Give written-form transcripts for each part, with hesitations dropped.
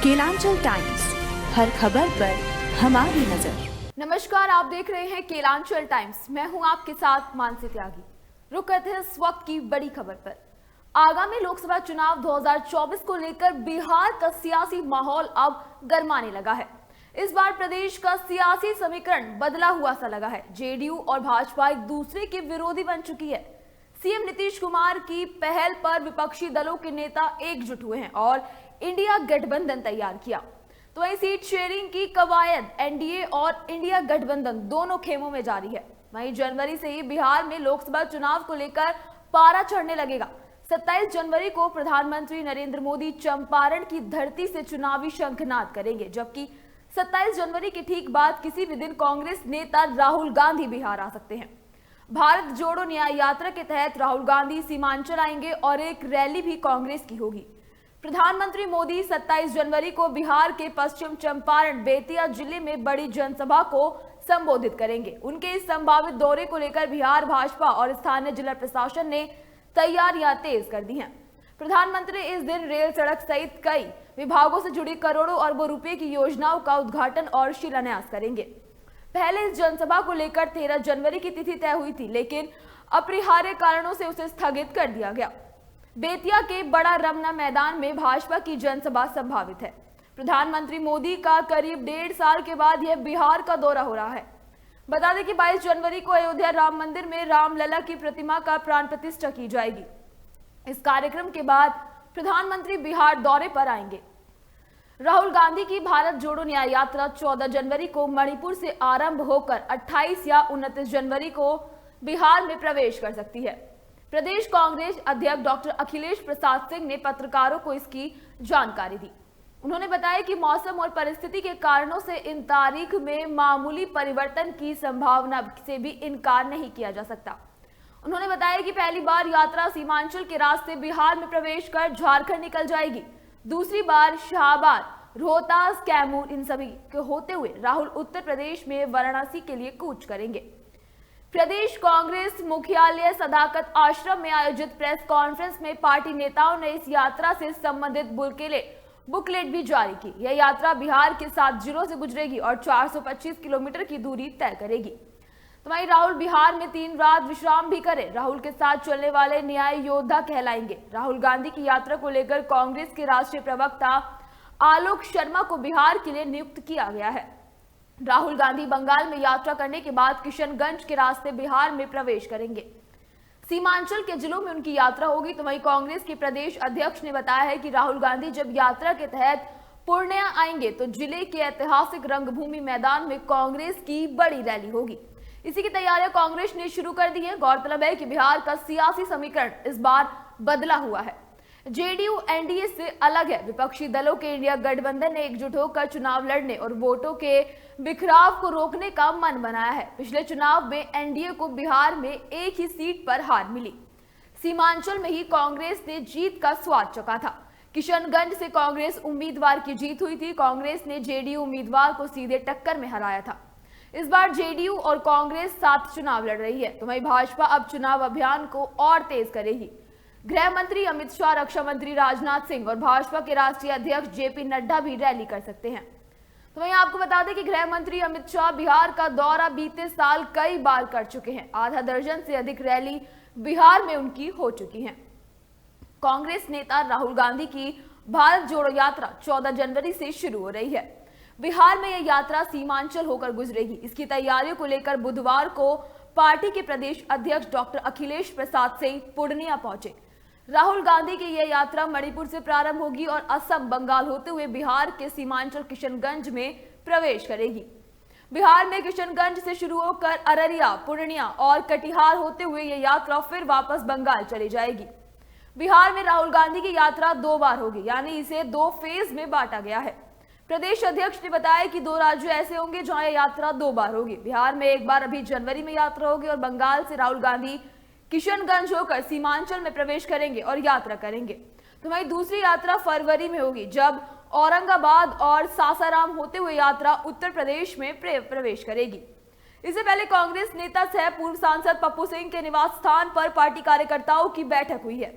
Kelanchal times, हर खबर पर हमारी नजर। नमस्कार, आप देख रहे हैं केलांचल टाइम्स। मैं हूं आपके साथ मानसी त्यागी। रुक करते हैं इस वक्त की बड़ी खबर पर। आगामी लोकसभा चुनाव 2024 को लेकर बिहार का सियासी माहौल अब गरमाने लगा है। इस बार प्रदेश का सियासी समीकरण बदला हुआ सा लगा है। जेडीयू और भाजपा एक दूसरे के विरोधी बन चुकी है। सीएम नीतीश कुमार की पहल पर विपक्षी दलों के नेता एकजुट हुए हैं और इंडिया गठबंधन तैयार किया। तो वहीं सीट शेयरिंग की कवायद एनडीए और इंडिया गठबंधन दोनों खेमों में जारी है। वहीं जनवरी से ही बिहार में लोकसभा चुनाव को लेकर पारा चढ़ने लगेगा। 27 जनवरी को प्रधानमंत्री नरेंद्र मोदी चंपारण की धरती से चुनावी शंखनाद करेंगे, जबकि 27 जनवरी के ठीक बाद किसी भी दिन कांग्रेस नेता राहुल गांधी बिहार आ सकते हैं। भारत जोड़ो न्याय यात्रा के तहत राहुल गांधी सीमांचल आएंगे और एक रैली भी कांग्रेस की होगी। प्रधानमंत्री मोदी 27 जनवरी को बिहार के पश्चिम चंपारण बेतिया जिले में बड़ी जनसभा को संबोधित करेंगे। उनके इस संभावित दौरे को लेकर बिहार भाजपा और स्थानीय जिला प्रशासन ने तैयारियां तेज कर दी हैं। प्रधानमंत्री इस दिन रेल, सड़क सहित कई विभागों से जुड़ी करोड़ों अरबों रुपए की योजनाओं का उद्घाटन और शिलान्यास करेंगे। पहले इस जनसभा को लेकर 13 जनवरी की तिथि तय हुई थी, लेकिन अपरिहार्य कारणों से उसे स्थगित कर दिया गया। बेतिया के बड़ा रमना मैदान में भाजपा की जनसभा संभावित है। प्रधानमंत्री मोदी का करीब 1.5 साल के बाद यह बिहार का दौरा हो रहा है। बता दें कि 22 जनवरी को अयोध्या राम मंदिर में रामलला की प्रतिमा का प्राण प्रतिष्ठा की जाएगी। इस कार्यक्रम के बाद प्रधानमंत्री बिहार दौरे पर आएंगे। राहुल गांधी की भारत जोड़ो न्याय यात्रा 14 जनवरी को मणिपुर से आरंभ होकर 28 या 29 जनवरी को बिहार में प्रवेश कर सकती है। प्रदेश कांग्रेस अध्यक्ष डॉक्टर अखिलेश प्रसाद सिंह ने पत्रकारों को इसकी जानकारी दी। उन्होंने बताया कि मौसम और परिस्थिति के कारणों से इन तारीख में मामूली परिवर्तन की संभावना से भी इनकार नहीं किया जा सकता। उन्होंने बताया कि पहली बार यात्रा सीमांचल के रास्ते बिहार में प्रवेश कर झारखंड निकल जाएगी। दूसरी बार शाहबाद, रोहतास, कैमूर इन सभी के होते हुए राहुल उत्तर प्रदेश में वाराणसी के लिए कूच करेंगे। प्रदेश कांग्रेस मुख्यालय सदाकत आश्रम में आयोजित प्रेस कॉन्फ्रेंस में पार्टी नेताओं ने इस यात्रा से संबंधित बुकलेट भी जारी की। यह यात्रा बिहार के 7 जिलों से गुजरेगी और 425 किलोमीटर की दूरी तय करेगी। तो वहीं राहुल बिहार में 3 रात विश्राम भी करे। राहुल के साथ चलने वाले न्याय योद्धा कहलाएंगे। राहुल गांधी की यात्रा को लेकर कांग्रेस के राष्ट्रीय प्रवक्ता आलोक शर्मा को बिहार के लिए नियुक्त किया गया है। राहुल गांधी बंगाल में यात्रा करने के बाद किशनगंज के रास्ते बिहार में प्रवेश करेंगे। सीमांचल के जिलों में उनकी यात्रा होगी। तो वहीं कांग्रेस के प्रदेश अध्यक्ष ने बताया है कि राहुल गांधी जब यात्रा के तहत पूर्णिया आएंगे तो जिले के ऐतिहासिक रंगभूमि मैदान में कांग्रेस की बड़ी रैली होगी। इसी की तैयारियां कांग्रेस ने शुरू कर दी है। गौरतलब है कि बिहार का सियासी समीकरण इस बार बदला हुआ है। जेडीयू एनडीए से अलग है। विपक्षी दलों के इंडिया गठबंधन ने एकजुट होकर चुनाव लड़ने और वोटों के बिखराव को रोकने का मन बनाया है। पिछले चुनाव में एनडीए को बिहार में एक ही सीट पर हार मिली। सीमांचल में ही कांग्रेस ने जीत का स्वाद चखा था। किशनगंज से कांग्रेस उम्मीदवार की जीत हुई थी। कांग्रेस ने जेडीयू उम्मीदवार को सीधे टक्कर में हराया था। इस बार जेडीयू और कांग्रेस साथ चुनाव लड़ रही है। तो वहीं भाजपा अब चुनाव अभियान को और तेज करेगी। गृह मंत्री अमित शाह, रक्षा मंत्री राजनाथ सिंह और भाजपा के राष्ट्रीय अध्यक्ष जेपी नड्डा भी रैली कर सकते हैं। तो वहीं आपको बता दें कि गृह मंत्री अमित शाह बिहार का दौरा बीते साल कई बार कर चुके हैं। आधा दर्जन से अधिक रैली बिहार में उनकी हो चुकी हैं। कांग्रेस नेता राहुल गांधी की भारत जोड़ो यात्रा 14 जनवरी से शुरू हो रही है। बिहार में यह यात्रा सीमांचल होकर गुजरेगी। इसकी तैयारियों को लेकर बुधवार को पार्टी के प्रदेश अध्यक्ष डॉक्टर अखिलेश प्रसाद सिंह पूर्णिया पहुंचे। राहुल गांधी की यह यात्रा मणिपुर से प्रारंभ होगी और असम, बंगाल होते हुए बिहार के सीमांचल किशनगंज में प्रवेश करेगी। बिहार में किशनगंज से शुरू होकर अररिया, पूर्णिया और कटिहार होते हुए यह यात्रा फिर वापस बंगाल चली जाएगी। बिहार में राहुल गांधी की यात्रा 2 बार होगी, यानी इसे 2 फेज में बांटा गया है। प्रदेश अध्यक्ष ने बताया कि 2 राज्य ऐसे होंगे जहां यह यात्रा 2 बार होगी। बिहार में एक बार अभी जनवरी में यात्रा होगी और बंगाल से राहुल गांधी किशनगंज होकर सीमांचल में प्रवेश करेंगे और यात्रा करेंगे। तो वहीं दूसरी यात्रा फरवरी में होगी, जब औरंगाबाद और सासाराम होते हुए यात्रा उत्तर प्रदेश में प्रवेश करेगी। इससे पहले कांग्रेस नेता सह पूर्व सांसद पप्पू सिंह के निवास स्थान पर पार्टी कार्यकर्ताओं की बैठक हुई है।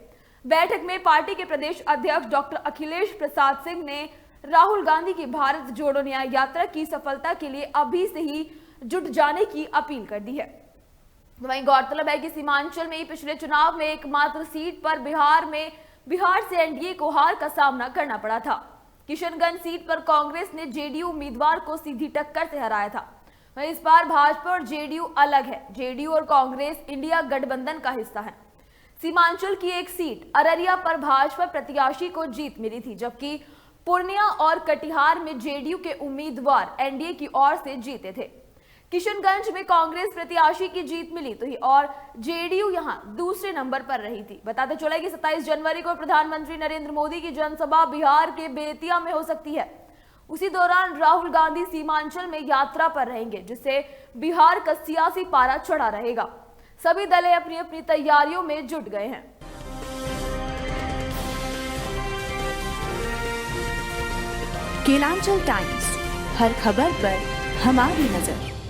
बैठक में पार्टी के प्रदेश अध्यक्ष डॉक्टर अखिलेश प्रसाद सिंह ने राहुल गांधी की भारत जोड़ो न्याय यात्रा की सफलता के लिए अभी से ही जुट जाने की अपील कर दी है। वहीं गौरतलब है कि सीमांचल में ही पिछले चुनाव में एकमात्र सीट पर बिहार से एनडीए को हार का सामना करना पड़ा था। किशनगंज सीट पर कांग्रेस ने जेडीयू उम्मीदवार को सीधी टक्कर से हराया था। वहीं इस बार भाजपा और जेडीयू अलग है। जेडीयू और कांग्रेस इंडिया गठबंधन का हिस्सा है। सीमांचल की एक सीट अररिया पर भाजपा प्रत्याशी को जीत मिली थी, जबकि पूर्णिया और कटिहार में जेडीयू के उम्मीदवार एनडीए की ओर से जीते थे। किशनगंज में कांग्रेस प्रत्याशी की जीत मिली तो और जेडीयू यहां दूसरे नंबर पर रही थी। बताते चले कि 27 जनवरी को प्रधानमंत्री नरेंद्र मोदी की जनसभा बिहार के बेतिया में हो सकती है। उसी दौरान राहुल गांधी सीमांचल में यात्रा पर रहेंगे, जिससे बिहार का सियासी पारा चढ़ा रहेगा। सभी दल अपनी अपनी तैयारियों में जुट गए हैं। केलांचल टाइम्स, हर खबर पर हमारी नजर।